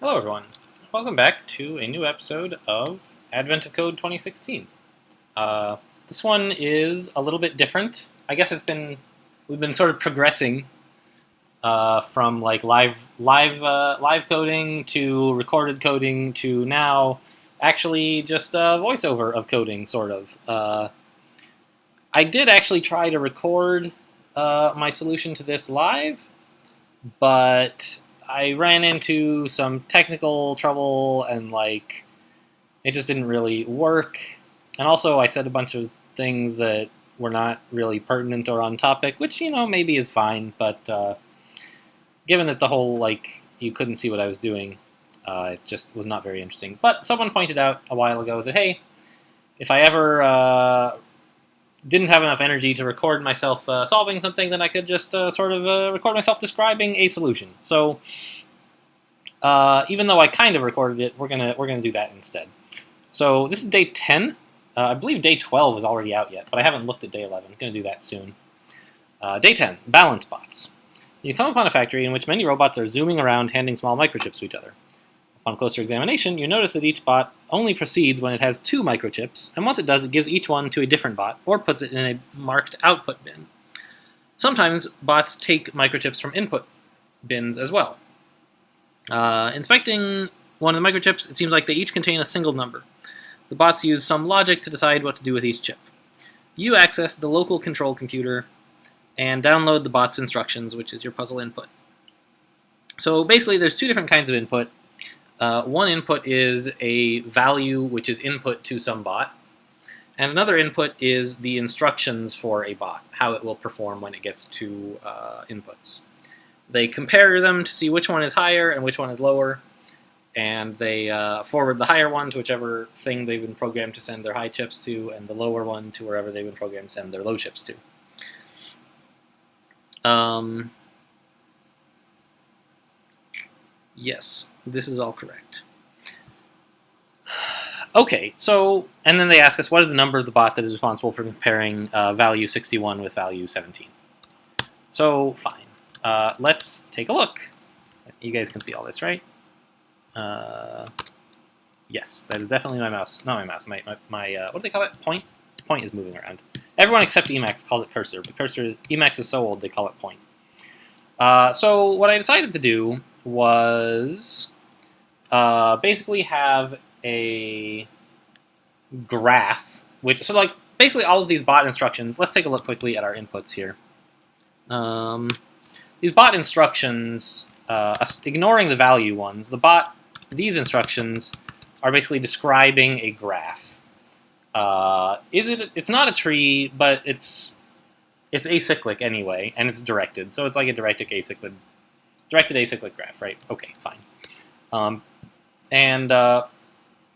Hello everyone, welcome back to a new episode of Advent of Code 2016. This one is a little bit different. I guess we've been sort of progressing from like live coding to recorded coding to now actually just a voiceover of coding, sort of. I did actually try to record my solution to this live, but I ran into some technical trouble and it just didn't really work. And also I said a bunch of things that were not really pertinent or on topic, which, maybe is fine, but given that the whole, you couldn't see what I was doing, it just was not very interesting. But someone pointed out a while ago that, hey, if I ever didn't have enough energy to record myself solving something, then I could just record myself describing a solution. So even though I kind of recorded it, we're gonna do that instead. So this is day 10. I believe day 12 is already out yet, but I haven't looked at day 11. I'm gonna do that soon. Day 10, balance bots. You come upon a factory in which many robots are zooming around, handing small microchips to each other. On closer examination, you notice that each bot only proceeds when it has 2 microchips, and once it does, it gives each one to a different bot, or puts it in a marked output bin. Sometimes bots take microchips from input bins as well. Inspecting one of the microchips, it seems like they each contain a single number. The bots use some logic to decide what to do with each chip. You access the local control computer and download the bot's instructions, which is your puzzle input. So basically, there's 2 different kinds of input. One input is a value which is input to some bot, and another input is the instructions for a bot, how it will perform when it gets 2 inputs. They compare them to see which one is higher and which one is lower, and they forward the higher one to whichever thing they've been programmed to send their high chips to, and the lower one to wherever they've been programmed to send their low chips to. Yes, this is all correct. Okay, so, and then they ask us, what is the number of the bot that is responsible for comparing value 61 with value 17? So, fine. Let's take a look. You guys can see all this, right? Yes, that is definitely my mouse. Not my mouse, my what do they call it? Point? Point is moving around. Everyone except Emacs calls it cursor, but Emacs is so old they call it point. So what I decided to do was basically have a graph, basically all of these bot instructions. Let's take a look quickly at our inputs here. These bot instructions, ignoring the value ones, these instructions are basically describing a graph. It's not a tree, but it's acyclic anyway, and it's directed, so it's like a directed acyclic graph, right? Okay, fine.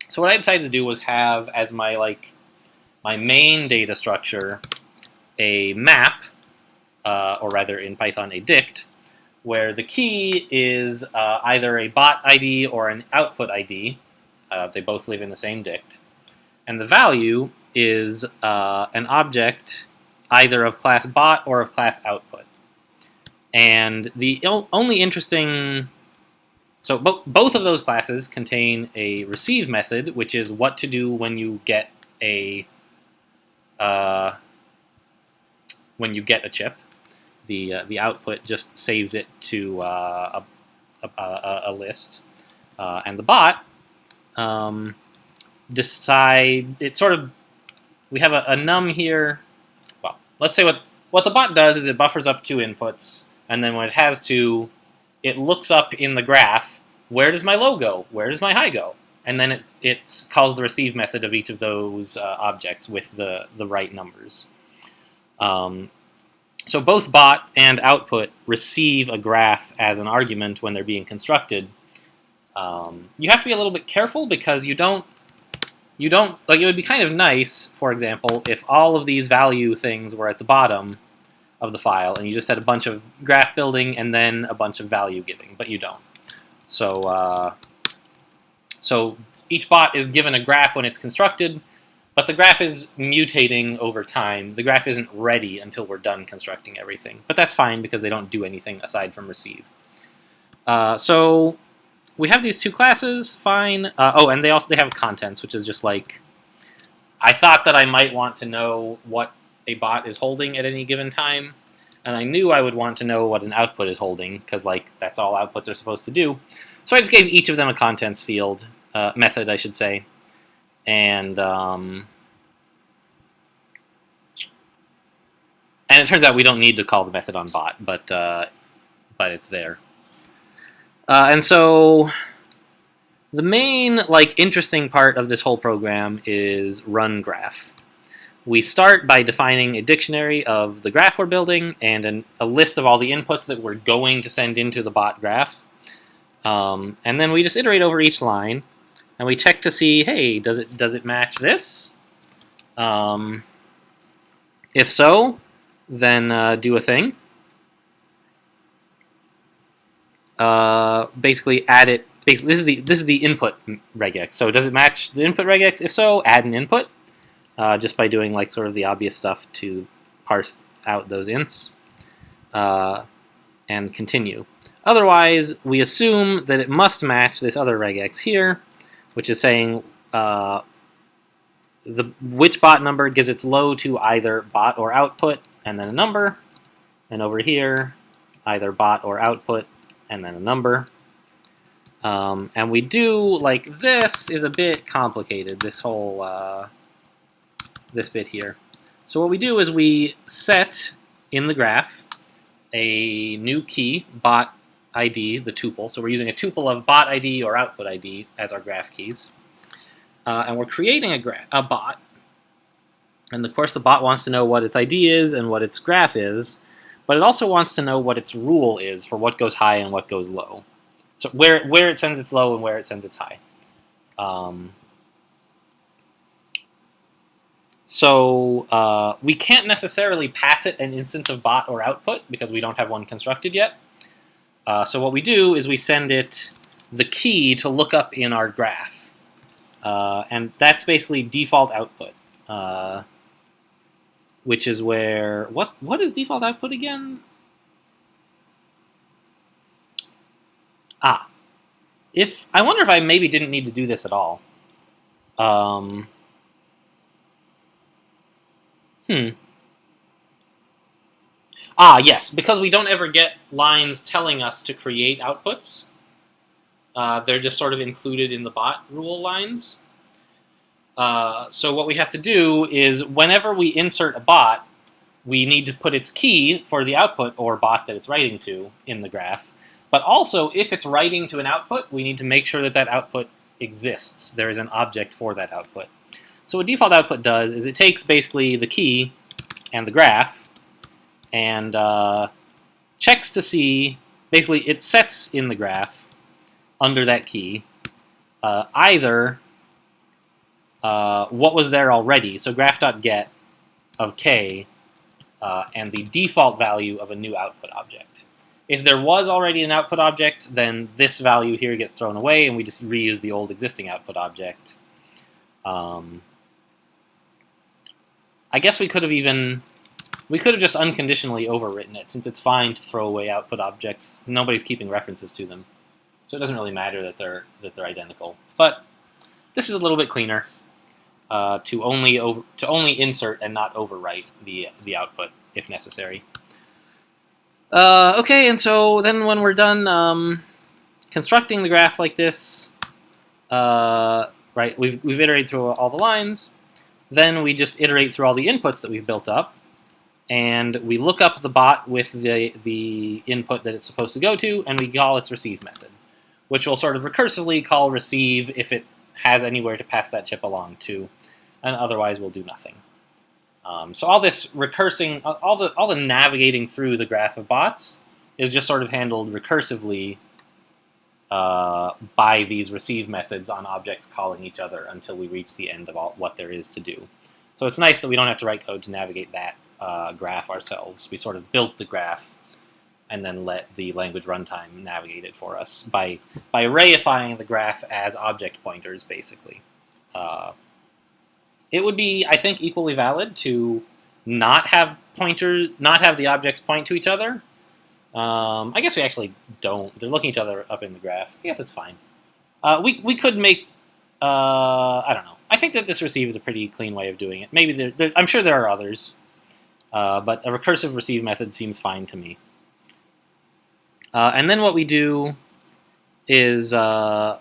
So what I decided to do was have as my main data structure a map, or rather in Python a dict, where the key is either a bot ID or an output ID. They both live in the same dict. And the value is an object either of class bot or of class output. And the only interesting... So both of those classes contain a receive method, which is what to do when you get a chip. The output just saves it to a list, and the bot we have a num here. Well, let's say what the bot does is it buffers up 2 inputs, and then when it has 2, it looks up in the graph, where does my low go? Where does my high go? And then it calls the receive method of each of those objects with the right numbers. So both bot and output receive a graph as an argument when they're being constructed. You have to be a little bit careful because you don't it would be kind of nice, for example, if all of these value things were at the bottom of the file and you just had a bunch of graph building and then a bunch of value giving, but you don't. So each bot is given a graph when it's constructed, but the graph is mutating over time. The graph isn't ready until we're done constructing everything. But that's fine because they don't do anything aside from receive. So we have these two classes, fine. Oh, and they have contents, which is just like, I thought that I might want to know what a bot is holding at any given time, and I knew I would want to know what an output is holding, because like that's all outputs are supposed to do. So I just gave each of them a contents field, method, I should say, and it turns out we don't need to call the method on bot, but it's there. And so the main interesting part of this whole program is run graph. We start by defining a dictionary of the graph we're building and a list of all the inputs that we're going to send into the bot graph. And then we just iterate over each line, and we check to see, hey, does it match this? If so, then do a thing. Basically add it. Basically, this is the input regex. So does it match the input regex? If so, add an input. Just by doing sort of the obvious stuff to parse out those ints, and continue. Otherwise, we assume that it must match this other regex here, which is saying which bot number gives its low to either bot or output, and then a number, and over here, either bot or output, and then a number. And we do, this is a bit complicated, this whole, this bit here. So what we do is we set in the graph a new key, bot ID, the tuple. So we're using a tuple of bot ID or output ID as our graph keys. And we're creating a bot. And of course the bot wants to know what its ID is and what its graph is, but it also wants to know what its rule is for what goes high and what goes low. So where it sends its low and where it sends its high. So we can't necessarily pass it an instance of bot or output because we don't have one constructed yet. So what we do is we send it the key to look up in our graph. And that's basically default output, which is where... What is default output again? I wonder if I maybe didn't need to do this at all. Yes, because we don't ever get lines telling us to create outputs. They're just sort of included in the bot rule lines. So what we have to do is whenever we insert a bot, we need to put its key for the output or bot that it's writing to in the graph. But also, if it's writing to an output, we need to make sure that that output exists. There is an object for that output. So what default output does is it takes basically the key and the graph and checks to see, basically it sets in the graph under that key either what was there already, so graph.get of k and the default value of a new output object. If there was already an output object, then this value here gets thrown away and we just reuse the old existing output object. I guess we could have just unconditionally overwritten it, since it's fine to throw away output objects. Nobody's keeping references to them, so it doesn't really matter that they're identical. But this is a little bit cleaner to only insert and not overwrite the output if necessary. Okay, and so then when we're done constructing the graph like this, right, we've iterated through all the lines. Then we just iterate through all the inputs that we've built up, and we look up the bot with the input that it's supposed to go to, and we call its receive method, which will sort of recursively call receive if it has anywhere to pass that chip along to, and otherwise will do nothing. So all this recursing, all the navigating through the graph of bots is just sort of handled recursively by these receive methods on objects calling each other until we reach the end of what there is to do. So it's nice that we don't have to write code to navigate that graph ourselves. We sort of built the graph and then let the language runtime navigate it for us by arrayifying the graph as object pointers, basically. It would be, I think, equally valid to not have the objects point to each other, I guess we actually don't. They're looking each other up in the graph. I guess it's fine. We could make, I don't know. I think that this receive is a pretty clean way of doing it. Maybe I'm sure there are others, but a recursive receive method seems fine to me. And then what we do is, let's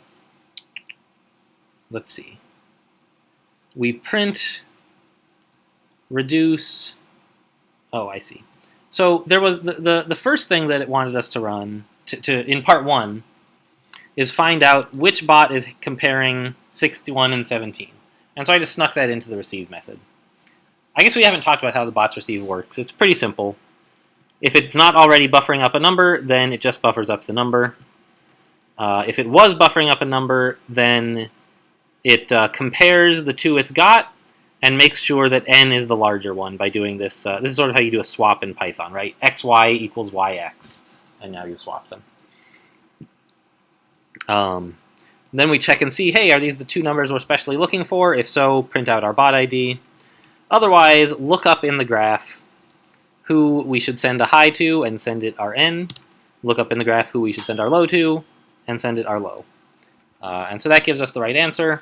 see. We print reduce. Oh, I see. So there was the first thing that it wanted us to run in part 1 is find out which bot is comparing 61 and 17. And so I just snuck that into the receive method. I guess we haven't talked about how the bots receive works. It's pretty simple. If it's not already buffering up a number, then it just buffers up the number. If it was buffering up a number, then it compares the two it's got and makes sure that n is the larger one by doing this. This is sort of how you do a swap in Python, right? xy equals yx, and now you swap them. Then we check and see, hey, are these the two numbers we're specially looking for? If so, print out our bot ID. Otherwise, look up in the graph who we should send a high to and send it our n. Look up in the graph who we should send our low to and send it our low. And so that gives us the right answer.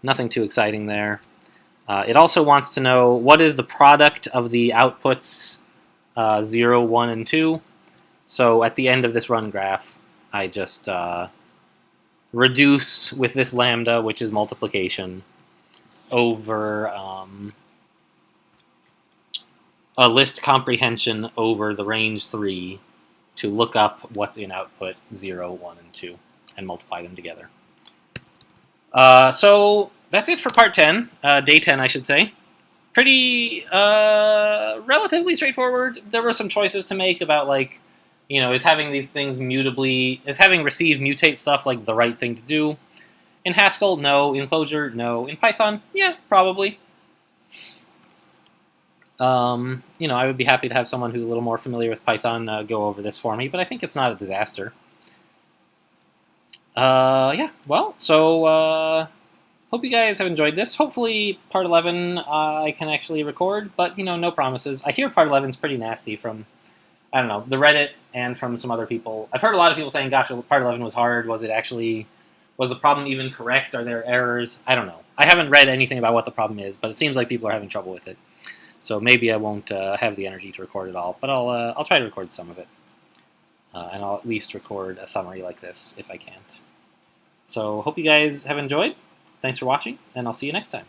Nothing too exciting there. It also wants to know what is the product of the outputs 0, 1, and 2. So at the end of this run graph, I just reduce with this lambda, which is multiplication, over a list comprehension over the range 3 to look up what's in output 0, 1, and 2 and multiply them together. So that's it for part 10, day 10, I should say. Pretty relatively straightforward. There were some choices to make about, like, you know, is having these things mutably, is having receive mutate stuff like the right thing to do? In Haskell, no. In Clojure, no. In Python, yeah, probably. You know, I would be happy to have someone who's a little more familiar with Python go over this for me, but I think it's not a disaster. Yeah, well, so hope you guys have enjoyed this. Hopefully part 11 I can actually record, but, you know, no promises. I hear part 11 is pretty nasty from, I don't know, the Reddit and from some other people. I've heard a lot of people saying, gosh, part 11 was hard. Was the problem even correct? Are there errors? I don't know. I haven't read anything about what the problem is, but it seems like people are having trouble with it. So maybe I won't have the energy to record it all, but I'll try to record some of it. And I'll at least record a summary like this if I can't. So hope you guys have enjoyed. Thanks for watching, and I'll see you next time.